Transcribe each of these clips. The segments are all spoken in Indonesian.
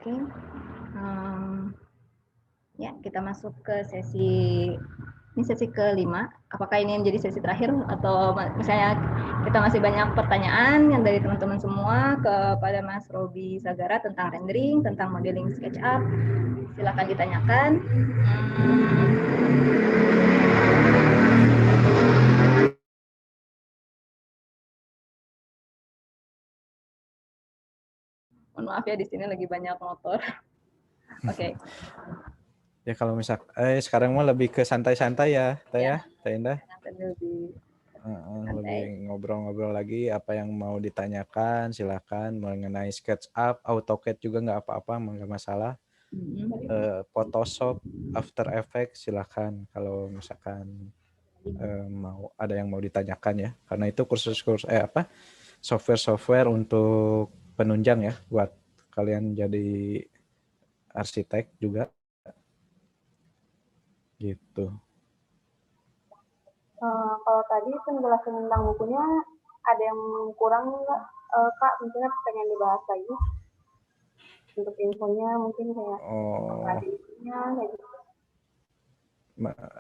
Oke. Ya, kita masuk ke sesi kelima. Apakah ini menjadi sesi terakhir atau misalnya kita masih banyak pertanyaan yang dari teman-teman semua kepada Mas Robi Sagara tentang rendering, tentang modeling SketchUp. Silakan ditanyakan. Mohon maaf ya, di sini lagi banyak motor. Oke. Ya kalau misal sekarang mah lebih ke santai-santai ya, Teh ya, Teh Indah. Lebih ngobrol-ngobrol lagi apa yang mau ditanyakan silakan mengenai SketchUp, AutoCAD juga nggak apa-apa, nggak masalah. Photoshop, After Effects silakan kalau misalkan mau ada yang mau ditanyakan ya, karena itu kursus-kursus software untuk penunjang ya buat kalian jadi arsitek juga gitu. Kalau tadi penjelasan tentang bukunya ada yang kurang nggak, Kak? Mungkin pengen dibahas lagi untuk infonya, mungkin kayak tradisinya kayak gitu.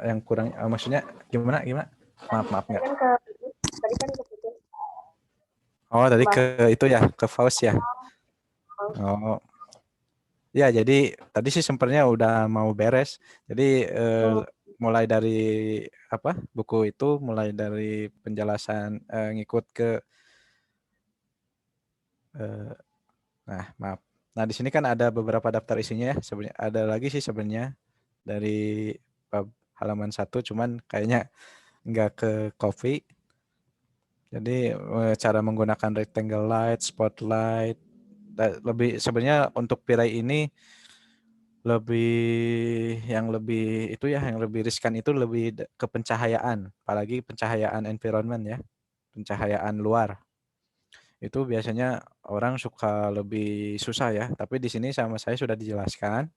Yang kurang maksudnya gimana? Maaf nggak? Tadi kan keputus. Oh tadi ke itu ya, ke Faust ya. Oh ya, jadi tadi sih sebenarnya udah mau beres. Jadi mulai dari buku itu, mulai dari penjelasan ngikut ke maaf. Nah di sini kan ada beberapa daftar isinya ya. Sebenarnya ada lagi sih sebenarnya dari halaman 1, cuman kayaknya nggak ke copy. Jadi cara menggunakan rectangle light, spotlight, lebih sebenarnya untuk Pirai ini yang lebih riskan itu lebih ke pencahayaan, apalagi pencahayaan environment ya, pencahayaan luar. Itu biasanya orang suka lebih susah ya, tapi di sini sama saya sudah dijelaskan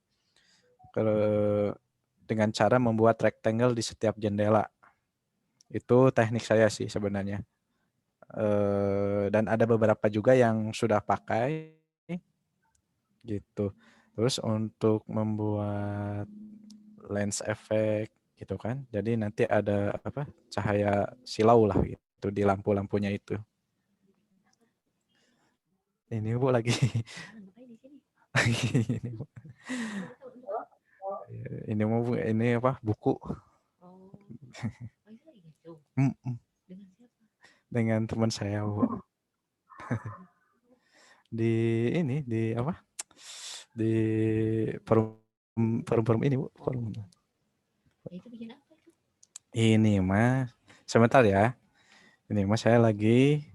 dengan cara membuat rectangle di setiap jendela. Itu teknik saya sih sebenarnya. Dan ada beberapa juga yang sudah pakai gitu. Terus untuk membuat lens effect gitu kan. Jadi nanti ada cahaya silau lah gitu di lampu-lampunya itu. Ini Bu lagi ini mau ini buku. Dengan teman saya Bu. Di forum ini Bu, forum. Ini mah sebentar ya. Ini mah saya lagi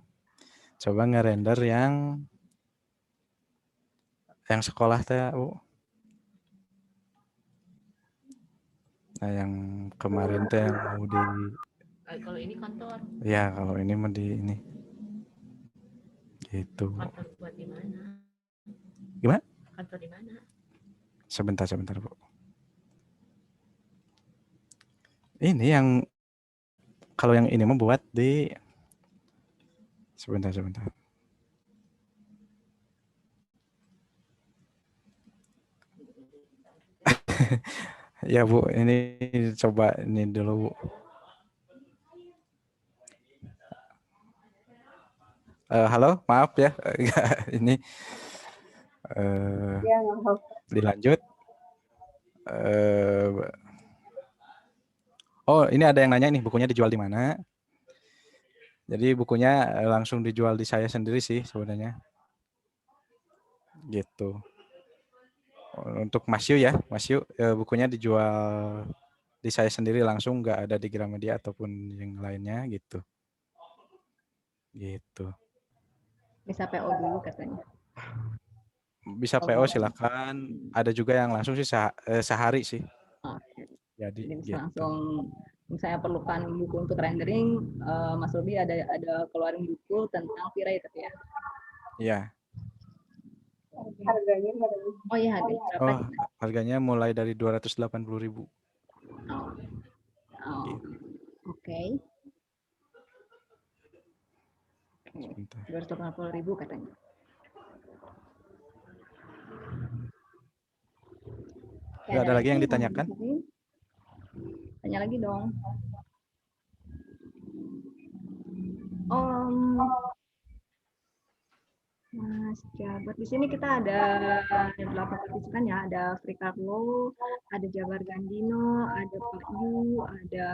coba ngerender yang sekolah teh Bu. Nah yang kemarin teh yang mau di kalau ini kantor. Ya kalau ini mah di ini gitu. Kantor buat di mana? Gimana? Kantor di mana? Sebentar Bu. Ini yang kalau yang ini mah buat di sebentar. Ya Bu, ini coba ini dulu Bu. Halo, maaf ya, ini dilanjut. Oh, ini ada yang nanya nih bukunya dijual di mana? Jadi bukunya langsung dijual di saya sendiri sih sebenarnya. Gitu. Untuk Mas Yu ya, Mas Yu bukunya dijual di saya sendiri langsung, nggak ada di Gramedia ataupun yang lainnya gitu. Gitu. Bisa PO dulu katanya. Bisa PO silakan. Ada juga yang langsung sih sehari sih. Jadi bisa gitu. langsung misalnya perlukan buku untuk rendering, Mas Robi ada keluarin buku tentang Pirai tapi ya. Iya. Harganya Oh iya, berapa? Harganya mulai dari 280.000. Oke. 280.000 katanya. Nggak ada lagi yang ditanyakan? Tanya lagi dong. Mas Jabar, di sini kita ada 8 partisipan ya, ada Free Carlo, ada Jabar Gandino, ada Pak Yu, ada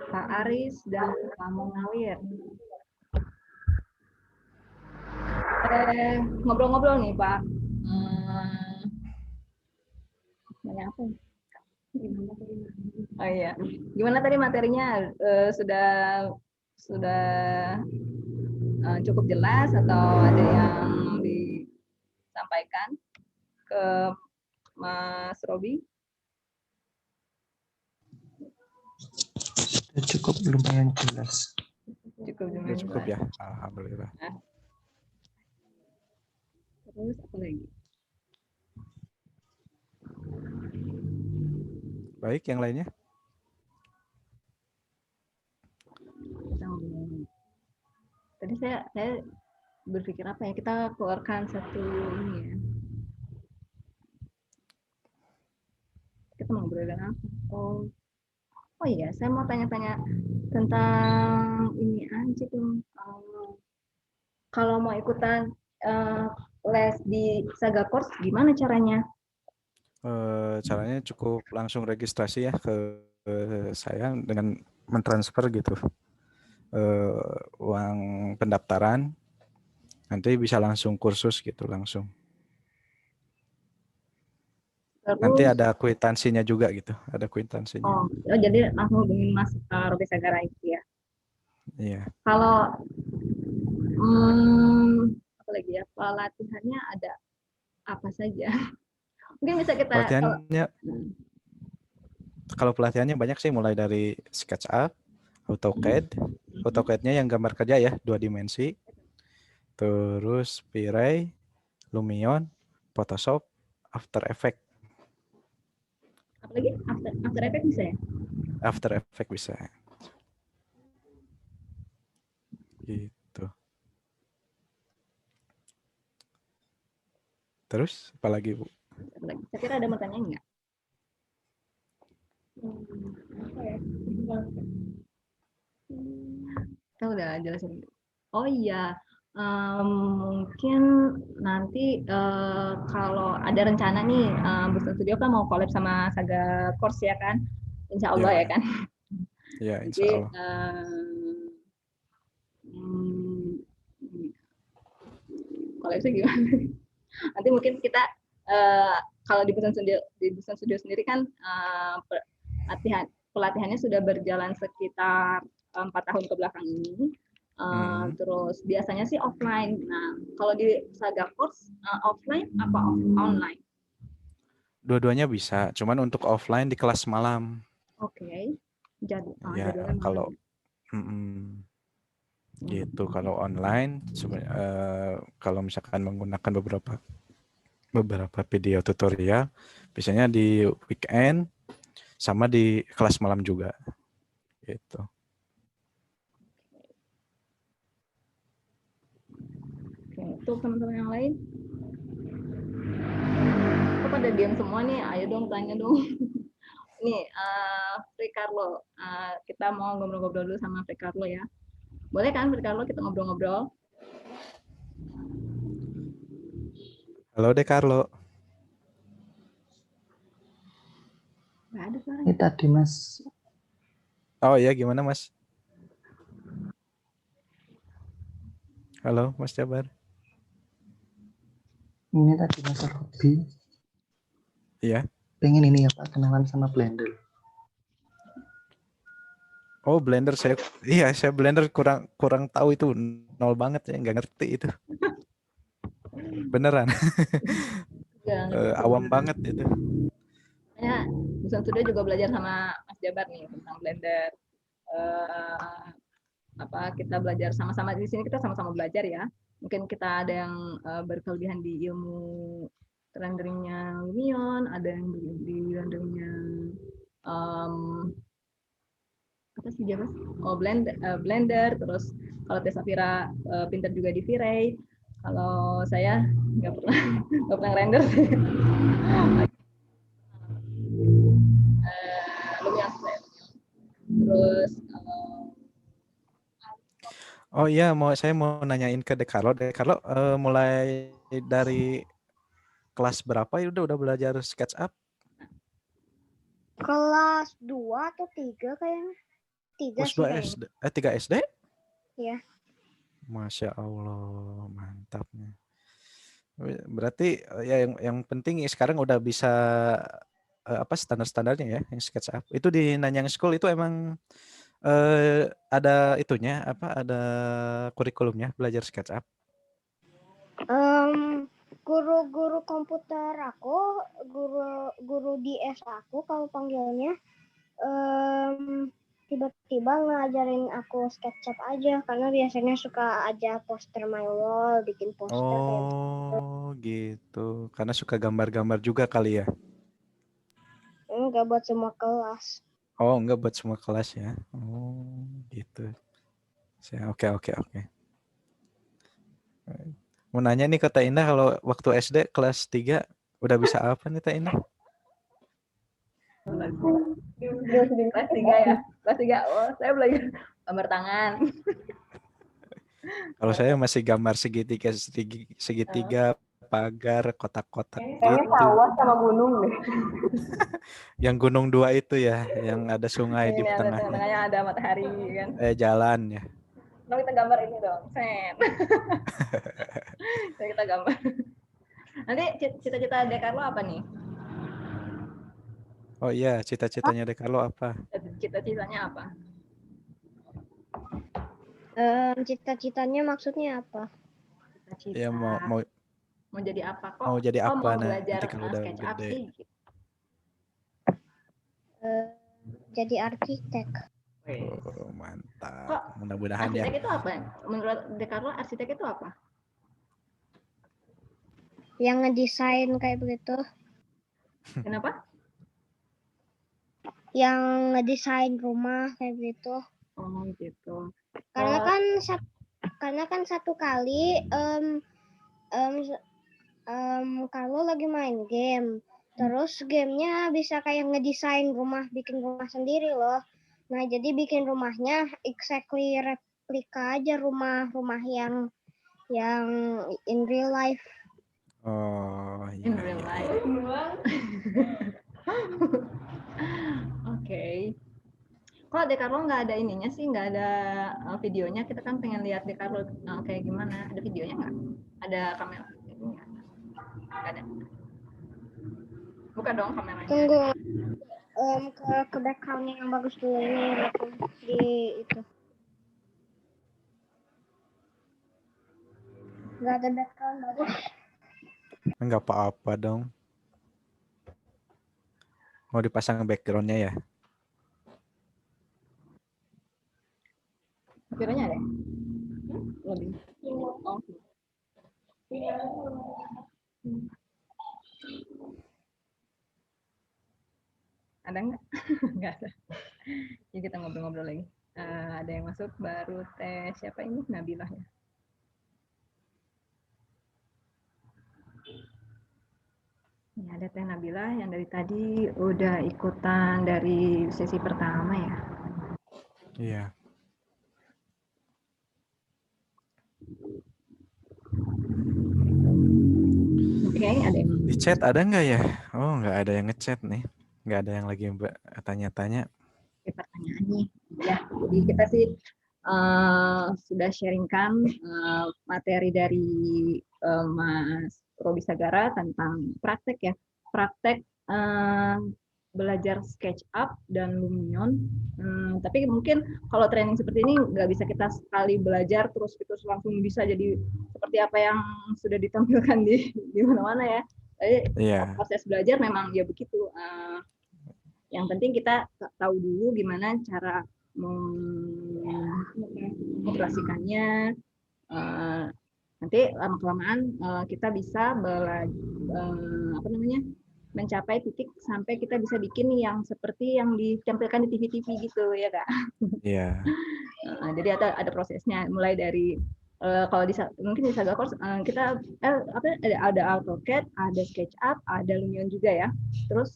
Pak Aris, dan Pak Munawir. Ngobrol-ngobrol nih Pak. Banyak apa? Oh iya, gimana tadi materinya? Sudah cukup jelas atau ada yang disampaikan ke Mas Robi? Cukup, lumayan jelas. Cukup ya, alhamdulillah. Terus apa lagi? Baik, yang lainnya? Tadi saya berpikir apa ya, kita keluarkan satu ini ya. Kita mau ngobrolin apa? Oh iya, saya mau tanya-tanya tentang ini aja tuh. Kalau mau ikutan les di Saga Course, gimana caranya? Caranya cukup langsung registrasi ya ke saya dengan mentransfer gitu uang pendaftaran, nanti bisa langsung kursus gitu langsung. Terus, nanti ada kwitansinya juga gitu, ada kwitansinya. Oh jadi langsung hubungin Mas Robi Sagara itu ya? Iya. Kalau apa lagi ya, pelatihannya ada apa saja? Mungkin bisa kita pelatihannya kalau pelatihannya banyak sih, mulai dari SketchUp, AutoCAD, AutoCAD-nya yang gambar kerja ya 2 dimensi, terus V-Ray, Lumion, Photoshop, After Effects. Apalagi After Effects bisa ya? After Effects bisa. Gitu. Terus apalagi Bu? Saya kira ada mau tanya enggak? Kita udah jelasin. Oh iya, mungkin nanti kalau ada rencana nih, Boston Studio kan mau collab sama Saga Course ya kan? Insya Allah ya kan? Ya, insya Allah. Collabnya gimana? Nanti mungkin kita kalau di Boston Studio sendiri kan pelatihannya sudah berjalan sekitar 4 tahun ke belakang ini. Terus biasanya sih offline. Nah, kalau di Saga Course offline apa online? Dua-duanya bisa, cuman untuk offline di kelas malam. Oke. Jadi ya kalau gitu. Kalau online kalau misalkan menggunakan beberapa video tutorial, biasanya di weekend sama di kelas malam juga gitu. Oke, untuk teman-teman yang lain, kok pada diam semua nih? Ayo dong, tanya dong. Nih, Free Carlo, kita mau ngobrol-ngobrol dulu sama Free Carlo ya. Boleh kan Free Carlo kita ngobrol-ngobrol? Halo De Carlo. Nggak ada suaranya. Ini tadi Mas. Oh iya, gimana Mas? Halo Mas Jabar. Ini tadi Mas Robi. Iya. Pengen ini ya Pak, kenalan sama Blender. Oh Blender, saya Blender kurang tahu itu, nol banget ya, nggak ngerti itu. Beneran. Awam banget itu. Ya, Boston Studio juga belajar sama Mas Jabar nih tentang Blender. Kita belajar sama-sama di sini, kita sama-sama belajar ya. Mungkin kita ada yang berkelebihan di ilmu renderingnya Lumion, ada yang di renderingnya apa sih Jabar? Oh Blender. Terus kalau Tessa Fira pinter juga di V-Ray. Kalau saya nggak pernah render sih. Lumion. Terus Oh iya, saya mau nanyain ke Dekarlo. Dekarlo mulai dari kelas berapa ya udah belajar SketchUp? Kelas 2 atau 3 kayaknya. 3 Kelas sih 2 kayaknya. SD, 3 SD? Iya. Masya Allah, mantapnya. Berarti ya yang penting sekarang udah bisa apa standar-standarnya ya yang SketchUp. Itu di Nanyang School itu emang ada itunya apa ada kurikulumnya belajar SketchUp? Guru-guru komputer aku, guru di S aku kalau panggilnya tiba-tiba ngajarin aku SketchUp aja karena biasanya suka aja poster my wall, bikin poster kayak gitu. Oh gitu, karena suka gambar-gambar juga kali ya? Enggak buat semua kelas. Oh enggak buat semua kelas ya? Oh gitu. Oke. Mau nanya nih ke Teh Indah, kalau waktu SD kelas 3 udah bisa apa nih Teh Indah? kelas 3 ya. Kelas 3, oh saya belajar gambar tangan. Kalau saya masih gambar segitiga, pagar, kotak-kotak Kayaknya gitu. sawah sama gunung deh. Yang gunung 2 itu ya, yang ada sungai di Ini ada tengahnya. tengah-tengahnya ada matahari kan. Jalan ya. Nah, kita gambar ini dong. Sen. Nah, kita gambar. Nanti cita-cita Dekarlo apa nih? Oh iya, cita-citanya Dekarlo apa? Cita-citanya apa? Cita-citanya maksudnya apa? Cita-cita. Ya Mau jadi apa kok? mau jadi apa mau nanti belajar kalau udah SketchUp gede? sih. Jadi arsitek. Oh, mantap. Mudah-mudahan ya. Arsitek itu apa? Menurut Dekarlo arsitek itu apa? Yang ngedesain kayak begitu. Kenapa? Yang ngedesain rumah kayak begitu. Oh gitu. Karena kan satu kali kalau lagi main game, terus gamenya bisa kayak ngedesain rumah, bikin rumah sendiri loh. Nah jadi bikin rumahnya exactly replika aja rumah yang in real life. Oh iya. In real life. Oke. Kok Dekarlo nggak ada ininya sih, nggak ada videonya? Kita kan pengen lihat Dekarlo kayak gimana. Ada videonya nggak? Ada kamera? Nggak ada. Buka dong kameranya. Tunggu ke backgroundnya yang bagus dulu ini di itu. Nggak ada background bagus. Enggak apa-apa dong. Mau dipasang backgroundnya ya? Videonya ada? Lebih. Oh. Ada nggak? Nggak ada. Jadi kita ngobrol-ngobrol lagi. Ada yang masuk baru Teh siapa ini? Nabilah ya. Ini ada Teh Nabila yang dari tadi udah ikutan dari sesi pertama ya. Iya. Oke, ada yang Di chat ada nggak ya? Oh nggak ada yang ngechat nih. Nggak ada yang lagi tanya-tanya. pertanyaannya. Ya, jadi kita sih sudah sharingkan materi dari Mas Robi Sagara tentang praktek ya. Praktek belajar SketchUp dan Lumion. Tapi mungkin kalau training seperti ini nggak bisa kita sekali belajar terus langsung bisa jadi seperti apa yang sudah ditampilkan di mana-mana ya. Jadi proses belajar memang ya begitu. Yang penting kita tahu dulu gimana cara mengoperasikannya. Nanti lama-kelamaan kita bisa mencapai titik sampai kita bisa bikin yang seperti yang ditampilkan di TV-TV gitu ya Kak. Iya. Jadi ada prosesnya mulai dari Kalau mungkin di Saga Course kita ada AutoCAD, ada SketchUp, ada Lumion juga ya. Terus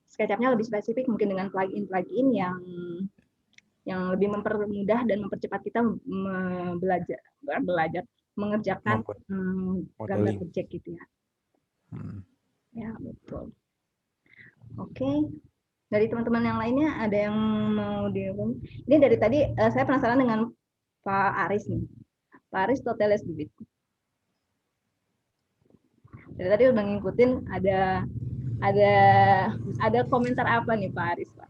SketchUp-nya lebih spesifik mungkin dengan plugin yang lebih mempermudah dan mempercepat kita belajar mengerjakan gambar objek gitu ya. Ya, betul. Oke. Dari teman-teman yang lainnya ada yang mau ini dari tadi saya penasaran dengan Pak Aris nih. Pak Aristoteles Dubit. Dari tadi udah ngikutin ada komentar apa nih Pak Aris, Pak?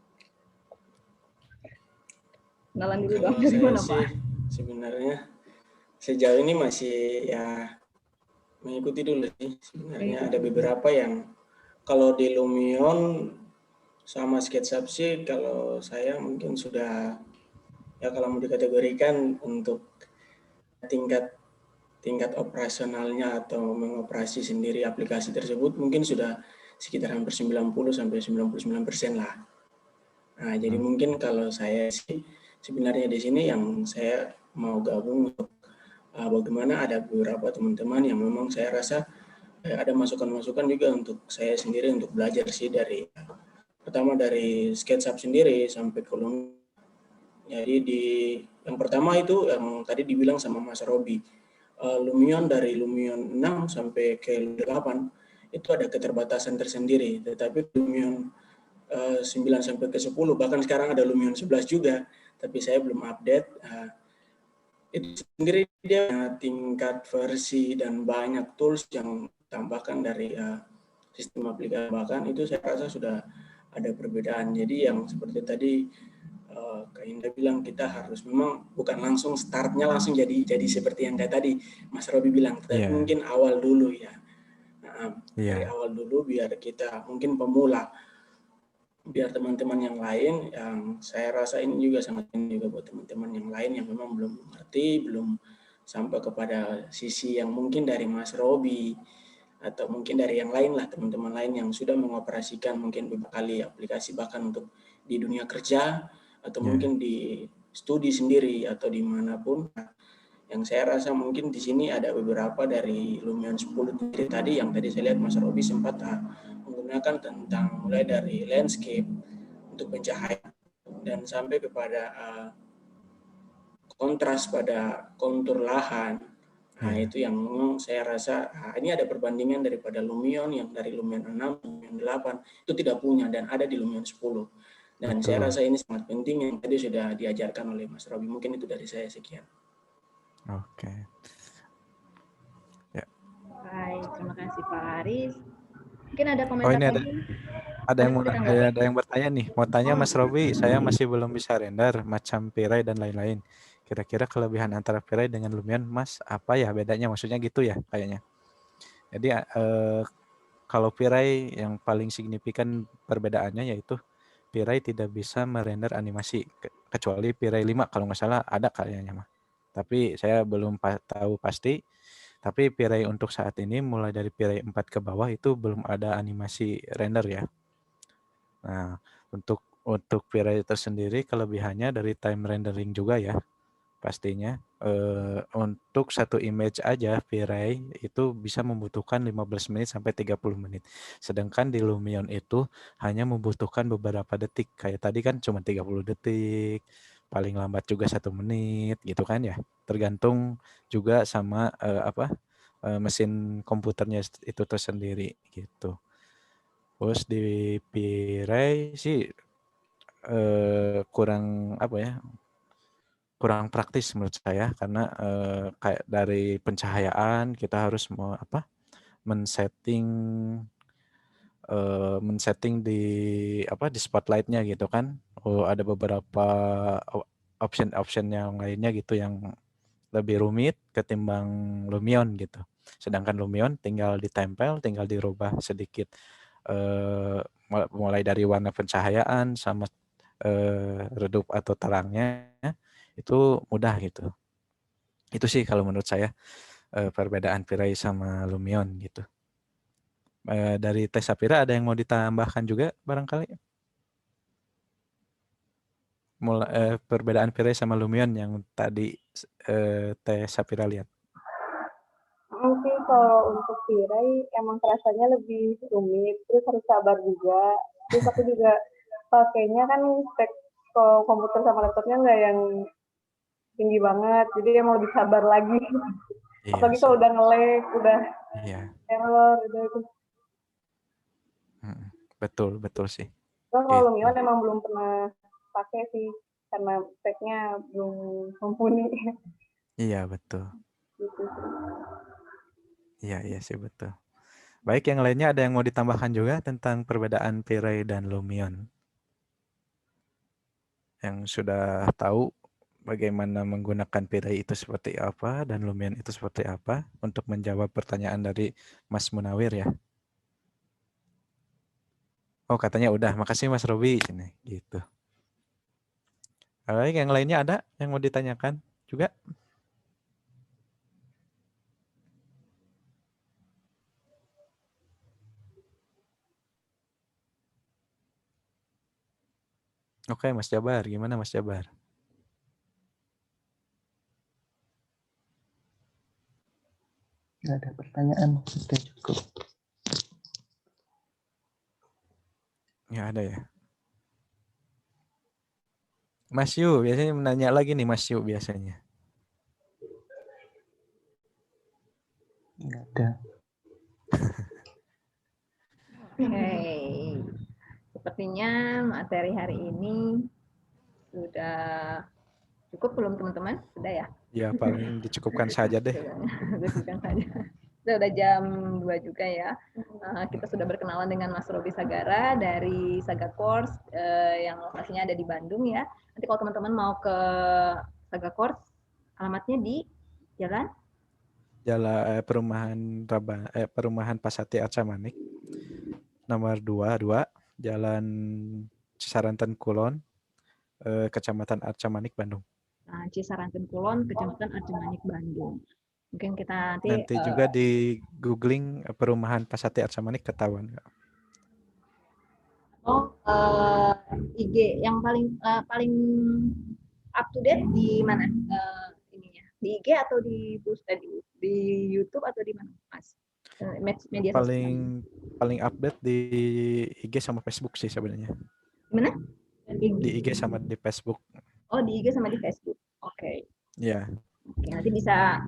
Kenalan dulu dong dari mana, Pak? Sebenarnya sejauh ini masih ya mengikuti dulu sih. Sebenarnya ada beberapa yang kalau di Lumion sama SketchUp sih kalau saya mungkin sudah ya kalau mau dikategorikan untuk tingkat operasionalnya atau mengoperasi sendiri aplikasi tersebut mungkin sudah sekitar hampir 90-99% lah. Nah, jadi mungkin kalau saya sih sebenarnya di sini yang saya mau gabung untuk bagaimana ada beberapa teman-teman yang memang saya rasa ada masukan-masukan juga untuk saya sendiri untuk belajar sih dari pertama dari SketchUp sendiri sampai ke Lumion. Jadi yang pertama itu yang tadi dibilang sama Mas Robi, Lumion dari Lumion 6 sampai ke 8 itu ada keterbatasan tersendiri, tetapi Lumion 9 sampai ke 10 bahkan sekarang ada Lumion 11 juga, tapi saya belum update. Itu sendiri dia tingkat versi dan banyak tools yang tambahkan dari sistem aplikasi, bahkan itu saya rasa sudah ada perbedaan. Jadi yang seperti tadi Kak Indah bilang kita harus memang bukan langsung startnya langsung jadi seperti yang kayak tadi Mas Robi bilang, tapi mungkin awal dulu ya. Nah, dari awal dulu biar kita mungkin pemula, biar teman-teman yang lain yang saya rasa ini juga sangat penting juga buat teman-teman yang lain yang memang belum mengerti, belum sampai kepada sisi yang mungkin dari Mas Robi atau mungkin dari yang lain lah, teman-teman lain yang sudah mengoperasikan mungkin beberapa kali aplikasi bahkan untuk di dunia kerja atau mungkin di studi sendiri atau dimanapun. Yang saya rasa mungkin di sini ada beberapa dari Lumion 10 tadi yang tadi saya lihat Mas Robi sempat menggunakan tentang mulai dari landscape untuk pencahayaan dan sampai kepada kontras pada kontur lahan. Nah, itu yang memang saya rasa ini ada perbandingan daripada Lumion yang dari Lumion 6, Lumion 8 itu tidak punya dan ada di Lumion 10. Dan saya rasa ini sangat penting yang tadi sudah diajarkan oleh Mas Robi. Mungkin itu dari saya, sekian. Oke. Ya. Baik, terima kasih Pak Aris. Mungkin ada komentar lagi? Ada yang bertanya nih. Mau tanya Mas Robi, saya masih belum bisa render macam Piray dan lain-lain. Kira-kira kelebihan antara Piray dengan Lumion, Mas, apa ya bedanya? Maksudnya gitu ya kayaknya. Jadi kalau Piray yang paling signifikan perbedaannya yaitu Piray tidak bisa merender animasi kecuali Piray 5 kalau nggak salah ada kayaknya mah. Tapi saya belum tahu pasti. Tapi Piray untuk saat ini mulai dari Piray 4 ke bawah itu belum ada animasi render ya. Nah, untuk Piray tersendiri kelebihannya dari time rendering juga ya. Pastinya untuk satu image aja Piray itu bisa membutuhkan 15 menit sampai 30 menit. Sedangkan di Lumion itu hanya membutuhkan beberapa detik. Kayak tadi kan cuma 30 detik, paling lambat juga 1 menit gitu kan ya. Tergantung juga sama mesin komputernya itu tersendiri gitu. Terus di Piray sih kurang praktis menurut saya karena kayak dari pencahayaan kita harus men-setting di spotlightnya gitu kan. Ada beberapa option yang lainnya gitu yang lebih rumit ketimbang Lumion gitu. Sedangkan Lumion tinggal ditempel, tinggal dirubah sedikit mulai dari warna pencahayaan sama redup atau terangnya itu mudah gitu. Itu sih kalau menurut saya perbedaan Piray sama Lumion gitu. Dari Teh Sapira ada yang mau ditambahkan juga barangkali? perbedaan Pire sama Lumion yang tadi Teh Sapira lihat? Mungkin kalau untuk Pire emang rasanya lebih rumit, terus harus sabar juga. Terus aku juga pakainya kan spek komputer sama laptopnya nggak yang tinggi banget, jadi emang lebih sabar lagi. Iya, Apalagi kalau udah nge-lag, udah error, udah itu. Betul sih. Kalau Lumion emang belum pernah pakai sih, karena speknya belum mumpuni. Iya, betul. Gitu. Iya sih, betul. Baik, yang lainnya ada yang mau ditambahkan juga tentang perbedaan Pire dan Lumion? Yang sudah tahu bagaimana menggunakan Pire itu seperti apa dan Lumion itu seperti apa untuk menjawab pertanyaan dari Mas Munawir ya. Oh, katanya udah. Makasih Mas Robi. Gitu. Baik, yang lainnya ada yang mau ditanyakan juga? Oke, Mas Jabar. Gimana Mas Jabar? Nggak ada pertanyaan, sudah cukup. Nggak ada ya? Mas Yu, biasanya menanya lagi nih Mas Yu biasanya. Nggak ada. Oke. Sepertinya materi hari ini sudah cukup belum teman-teman? Sudah ya? Ya, paling dicukupkan saja deh. Dicukupkan saja. Sudah jam 2 juga ya. Kita sudah berkenalan dengan Mas Robi Sagara dari Saga Course yang lokasinya ada di Bandung ya. Nanti kalau teman-teman mau ke Saga Course, alamatnya di Jalan Perumahan Pasati Arca Manik, nomor 22, Jalan Cisaranten Kulon, Kecamatan Arca Manik, Bandung. Cisaranten Kulon, Kecamatan Arca Manik, Bandung. Mungkin kita nanti juga di googling Perumahan Pasati Arca Manik ketahuan. IG yang paling up to date di mana ininya? Di IG atau di YouTube atau di mana, Mas? Media paling update di IG sama Facebook sih sebenarnya. Gimana? Di IG sama di Facebook. Oh, di IG sama di Facebook. Oke. Iya. Oke, nanti bisa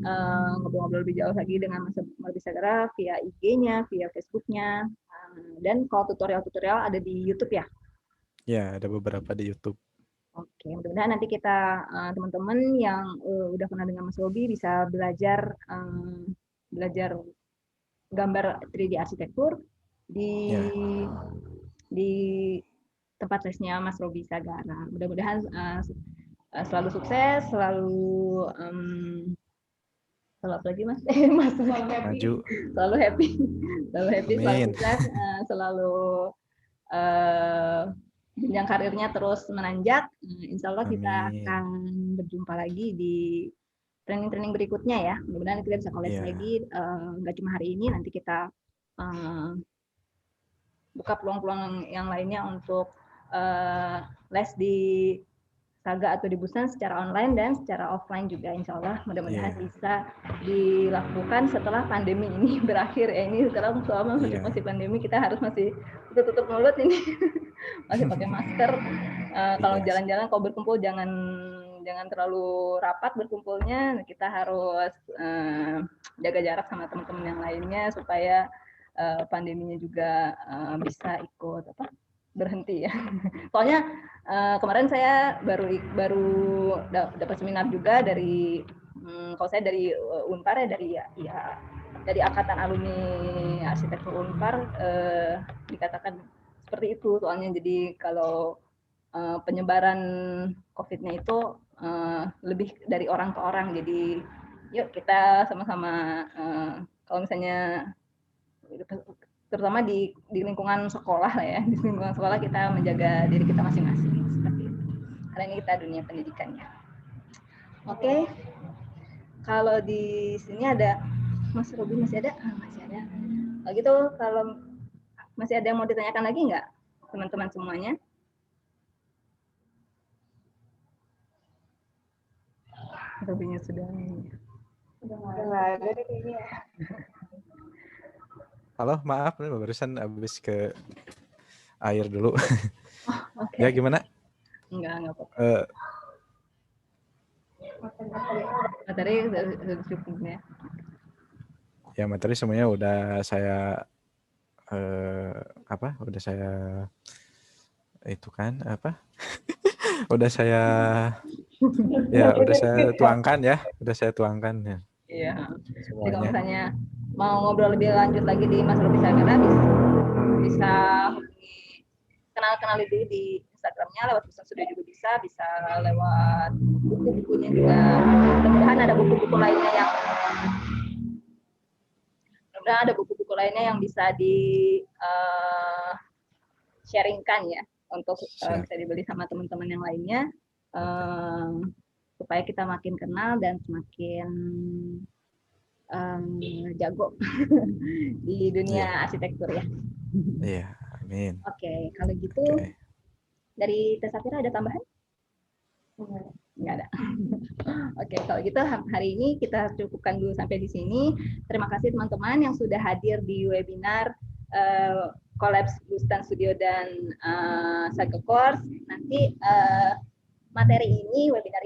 ngobrol-ngobrol lebih jauh lagi dengan Mas Robi Sagara via IG-nya, via Facebook-nya. Dan kalau tutorial-tutorial ada di YouTube ya? Ya, ada beberapa di YouTube. Oke, mudah-mudahan nanti kita teman-teman yang udah kenal dengan Mas Robi bisa belajar gambar 3D arsitektur di tempat lesnya Mas Robi Sagara. Mudah-mudahan selalu sukses, selalu apa lagi Mas? Mas selalu happy. Maju. Selalu happy, selalu sukses, selalu jenjang karirnya terus menanjak. Insya Allah kita akan berjumpa lagi di training-training berikutnya ya. Mudah-mudahan kita bisa collab lagi, nggak cuma hari ini, nanti kita buka peluang-peluang yang lainnya untuk les di Saga atau di Busan secara online dan secara offline juga, insya Allah mudah-mudahan bisa dilakukan setelah pandemi ini berakhir ya. Ini sekarang selama masih pandemi kita harus masih tutup mulut ini masih pakai masker. Kalau jalan-jalan, kalau berkumpul jangan terlalu rapat berkumpulnya. Kita harus jaga jarak sama teman-teman yang lainnya supaya pandeminya juga bisa ikut berhenti ya. Soalnya kemarin saya baru dapat seminar juga dari kalau saya dari Unpar ya, dari Angkatan Alumni Arsitektur Unpar, dikatakan seperti itu soalnya. Jadi kalau penyebaran COVID-nya itu lebih dari orang ke orang. Jadi yuk kita sama-sama kalau misalnya terutama di lingkungan sekolah lah ya, di lingkungan sekolah kita menjaga diri kita masing-masing seperti itu. Karena ini kita dunia pendidikannya. Oke. Kalau di sini ada Mas Robi, masih ada? Masih ada. Kalau gitu, kalau masih ada yang mau ditanyakan lagi nggak teman-teman semuanya? Robinya sudah nggak ada deh kayaknya. Halo, maaf nih barusan habis ke air dulu. Oke. Ya gimana? Enggak apa-apa. Eh, Materi sudah cukup ya. ya materi semuanya udah saya udah saya itu kan apa? udah saya tuangkan ya, ya Iya. Jadi kalau semuanya. misalnya mau ngobrol lebih lanjut lagi di Mas Robi Sagara bisa hubungi, kenal diri di Instagramnya lewat pesan sudah juga bisa lewat buku-bukunya juga. Mudah-mudahan ada buku-buku lainnya yang bisa di sharingkan ya untuk bisa dibeli sama teman-teman yang lainnya supaya kita makin kenal dan semakin jago di dunia arsitektur ya. Iya, amin. Oke, kalau gitu dari Teh Safira ada tambahan? Nggak ada. Oke, kalau gitu hari ini kita cukupkan dulu sampai di sini. Terima kasih teman-teman yang sudah hadir di webinar Collabs Bustan Studio dan Saga Course. Nanti webinar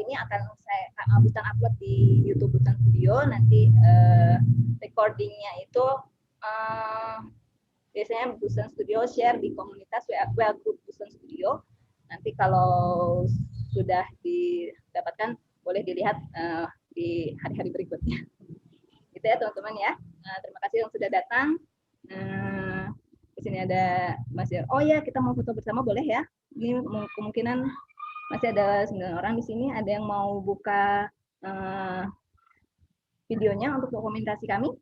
ini akan saya Bustan upload di YouTube Bustan Studio. Nanti recordingnya itu biasanya Bustan Studio share di komunitas WA Group Bustan Studio. Nanti kalau sudah didapatkan boleh dilihat di hari-hari berikutnya. Gitu ya teman-teman ya. Terima kasih yang sudah datang. Di sini ada Mas. Oh ya, kita mau foto bersama boleh ya? Ini kemungkinan masih ada 9 orang di sini. Ada yang mau buka videonya untuk dokumentasi kami?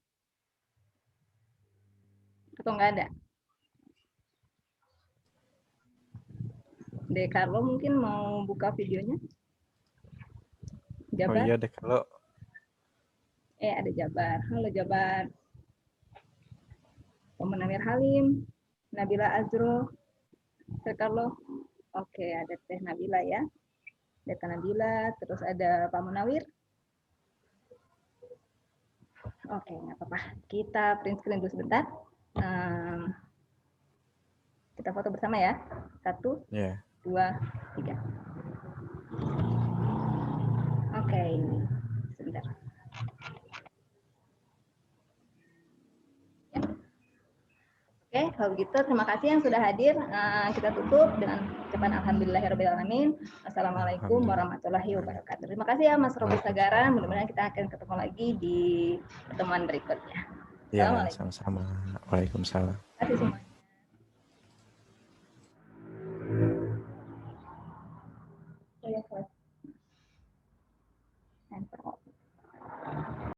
Atau enggak ada? De Carlo mungkin mau buka videonya? Jabar? Oh iya deh kalau. Ada Jabar. Halo Jabar. Om Namir Halim, Nabila Azro, De Carlo. Oke, ada Teh Nabila ya. Ada Teh Nabila, terus ada Pak Munawir. Oke, nggak apa-apa. Kita print screen dulu sebentar. Kita foto bersama ya. 1, 2, 3. Oke, sebentar. Oke, kalau gitu terima kasih yang sudah hadir. Kita tutup dengan ucapan alhamdulillahirrahmanirrahim. Assalamualaikum warahmatullahi wabarakatuh. Terima kasih ya Mas Robi Sagara. Mudah-mudahan kita akan ketemu lagi di pertemuan berikutnya. Ya, sama-sama. Waalaikumsalam. Terima kasih semua.